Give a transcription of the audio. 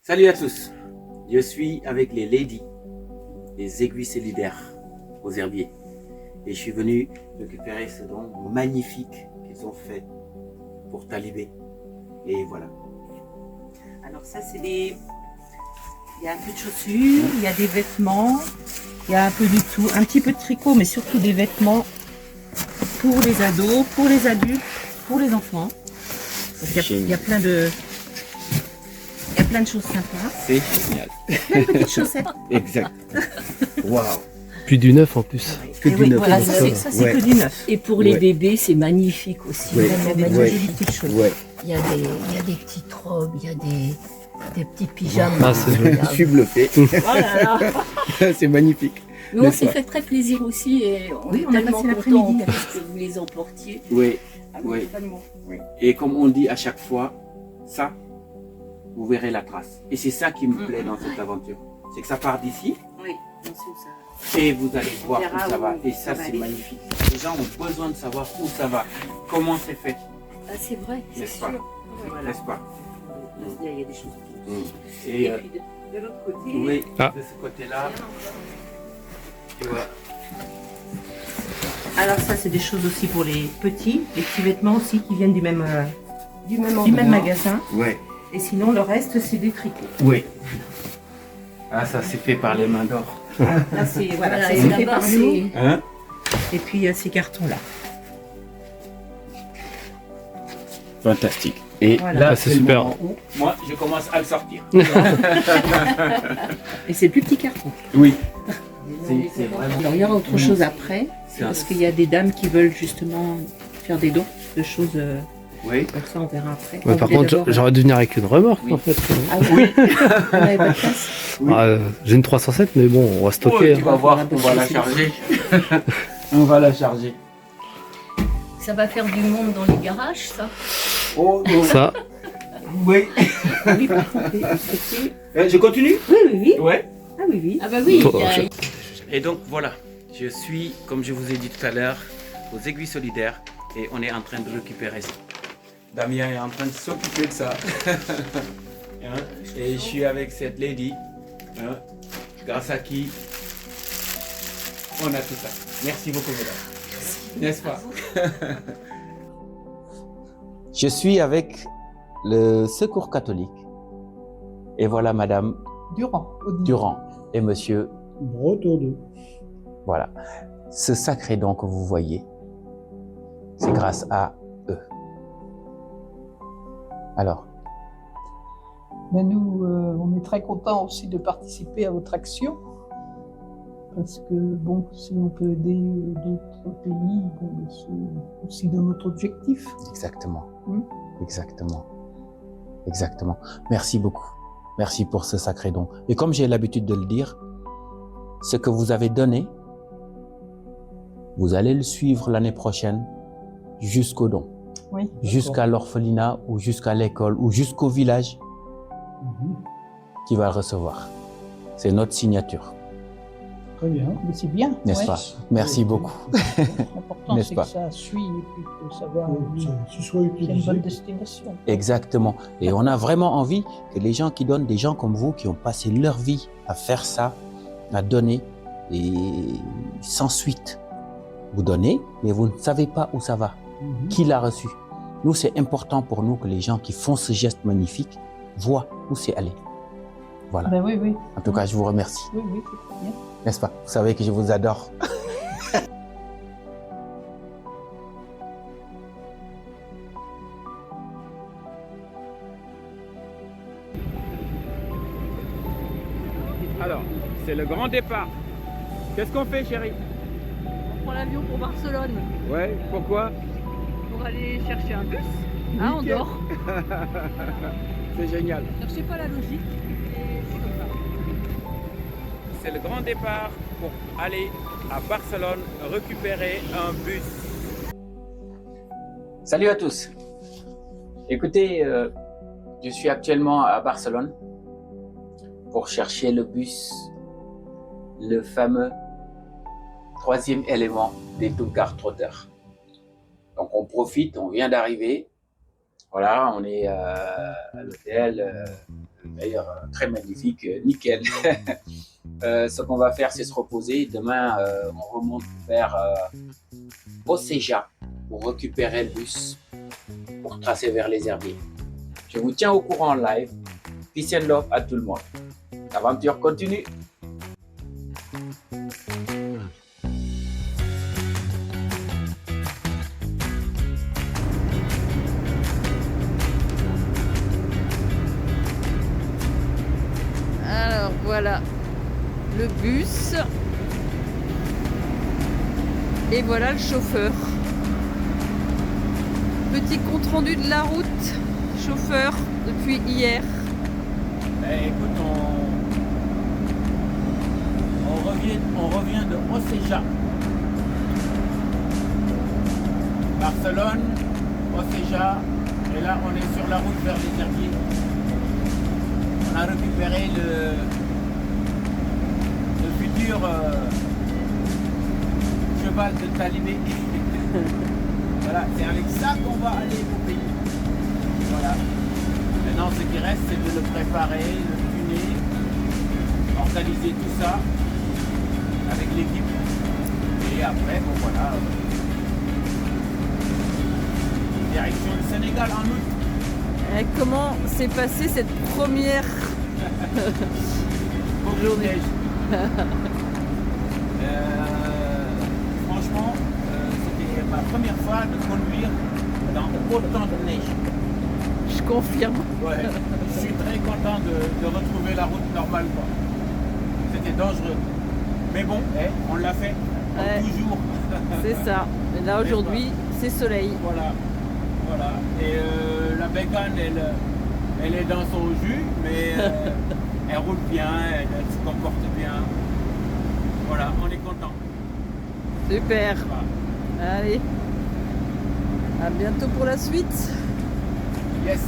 Salut à tous, je suis avec les ladies, les aiguilles solidaires aux herbiers. Et je suis venu récupérer ce don magnifique qu'ils ont fait pour Talibé. Et voilà. Alors ça c'est des... Il y a un peu de chaussures, il y a des vêtements, il y a un peu de tout, un petit peu de tricot, mais surtout des vêtements pour les ados, pour les adultes, pour les enfants. Il y a plein de... Il y a plein de choses sympas. C'est génial. Plein de petites chaussettes. Exact. Waouh. Plus du neuf en plus. Que Et du oui, neuf. voilà, ça c'est que du neuf. Et pour les Ouais. bébés, c'est magnifique aussi. Ouais. Il y a des Ouais. jolies petites choses. Ouais. Il y a des petites robes, il y a des petits pyjamas. Ah, c'est joli. Je suis bluffé. Oh là là. C'est magnifique. Nous, on N'est-ce s'est pas fait très plaisir aussi et on Oui, est on a tellement passé contents l'après-midi. que vous les emportiez. Oui. Ah Oui. totalement. Oui. Et comme on dit à chaque fois, ça, vous verrez la trace. Et c'est ça qui me plaît dans cette aventure. C'est que ça part d'ici Oui, on sait où ça va. et vous allez voir verra où ça va. où Et ça ça, va c'est aller. magnifique. Les gens ont besoin de savoir où ça va, comment c'est fait, Ah, c'est vrai, c'est n'est-ce sûr. pas Voilà. N'est-ce pas Il y a des choses. Et Et puis de l'autre côté, oui, Ah. de ce côté-là, tu vois. alors ça c'est des choses aussi pour les petits vêtements aussi qui viennent du même endroit. magasin. Ouais. Et sinon le reste c'est des tricots. Oui. Ah, ça c'est fait par les mains d'or. Là c'est voilà, Voilà, c'est et fait là-bas, par nous. c'est... Hein? Et puis il y a ces cartons là. Fantastique. Et Voilà. là, Ah, c'est c'est super. le moment où moi, je commence à le sortir. Et c'est le plus petit carton. Oui. C'est vraiment. Alors il y aura autre chose après C'est un- parce qu'il y a des dames qui veulent justement faire des dons de choses Oui. comme ça on verra après. Ouais, On par voulait contre, d'abord- j'aurais dû venir avec une remorque Oui. en fait. Ah oui. On n'avait pas de place. Oui. Ah, j'ai une 307, mais bon, on va stocker. Tu vas voir, on va la charger. On va la charger. Ça va faire du monde dans les garages, ça. Oh, oh. Ça, Oui. Oui, par contre, les côtés- Je continue? oui, oui, oui. Ouais. Ah oui, oui. Ah bah oui, Oh, il y a- Et donc voilà, je suis, comme je vous ai dit tout à l'heure, aux aiguilles solidaires et on est en train de récupérer ça. Damien est en train de s'occuper de ça. Hein, et je suis avec cette lady, hein, grâce à qui on a tout ça. Merci beaucoup, mesdames. N'est-ce pas? Je suis avec le Secours catholique. Et voilà Madame Durand et Monsieur Bretonneau. Voilà. Ce sacré don que vous voyez, c'est grâce à eux. Alors, Mais nous, on est très contents aussi de participer à votre action. Parce que, bon, si on peut aider d'autres pays, bon, c'est aussi dans notre objectif. exactement. Hmm. Exactement. Exactement. Merci beaucoup. Merci pour ce sacré don. Et comme j'ai l'habitude de le dire, ce que vous avez donné, vous allez le suivre l'année prochaine jusqu'au don, Oui. jusqu'à l'orphelinat ou jusqu'à l'école ou jusqu'au village Mhm. qui va le recevoir. C'est notre signature, Très bien. Mais c'est bien. n'est-ce ouais. pas? Merci beaucoup. L'important, N'est-ce c'est pas? que ça suit et puis que ça va. Tu sois C'est une utilisé. bonne destination. Exactement. Et on a vraiment envie que les gens qui donnent, des gens comme vous, qui ont passé leur vie à faire ça, à donner, et sans suite. Vous donnez, mais vous ne savez pas où ça va. Mhm. Qui l'a reçu? Nous, c'est important pour nous que les gens qui font ce geste magnifique voient où c'est allé. Voilà. Ben oui, oui. En tout cas, je vous remercie. Oui, oui, c'est très bien. N'est-ce pas? Vous savez que je vous adore. Alors, c'est le grand départ. Qu'est-ce qu'on fait, chérie? On prend l'avion pour Barcelone Ouais, pourquoi? pour aller chercher un bus à Nickel. Andorre. C'est génial. Alors, je sais pas la logique, mais c'est comme ça. C'est le grand départ pour aller à Barcelone récupérer un bus. Salut à tous. Écoutez, je suis actuellement à Barcelone pour chercher le bus, le fameux troisième élément des Toolcar Trotters. Donc on profite, on vient d'arriver. Voilà, on est à l'hôtel D'ailleurs, très magnifique, nickel. Ce qu'on va faire, c'est se reposer. Demain, on remonte vers Oceja pour récupérer le bus pour tracer vers les herbiers. Je vous tiens au courant en live. Peace and love à tout le monde. L'aventure continue. Alors voilà le bus. Et voilà le chauffeur. Petit compte rendu de la route, chauffeur, depuis hier. Écoute, on revient de Oceja. Barcelone, Oceja, et là on est sur la route vers les herbiers. On a récupéré le futur cheval de Talibé. Voilà, c'est avec ça qu'on va aller au pays. Voilà. Maintenant, ce qui reste, c'est de le préparer, le tuner, organiser tout ça avec l'équipe. Et après, bon voilà. Direction du Sénégal en août. Et comment s'est passée cette première journée? Franchement, c'était ma première fois de conduire dans autant de neige. Je confirme. Ouais, je suis très content de retrouver la route normale, quoi. C'était dangereux. Mais bon, on l'a fait, comme Ouais. toujours. C'est ça. Et là aujourd'hui, c'est soleil. Voilà, voilà. Et la bécane, elle est dans son jus, mais elle roule bien, elle se comporte bien. Voilà, on est content. Super. Voilà. Allez. À bientôt pour la suite. Yes.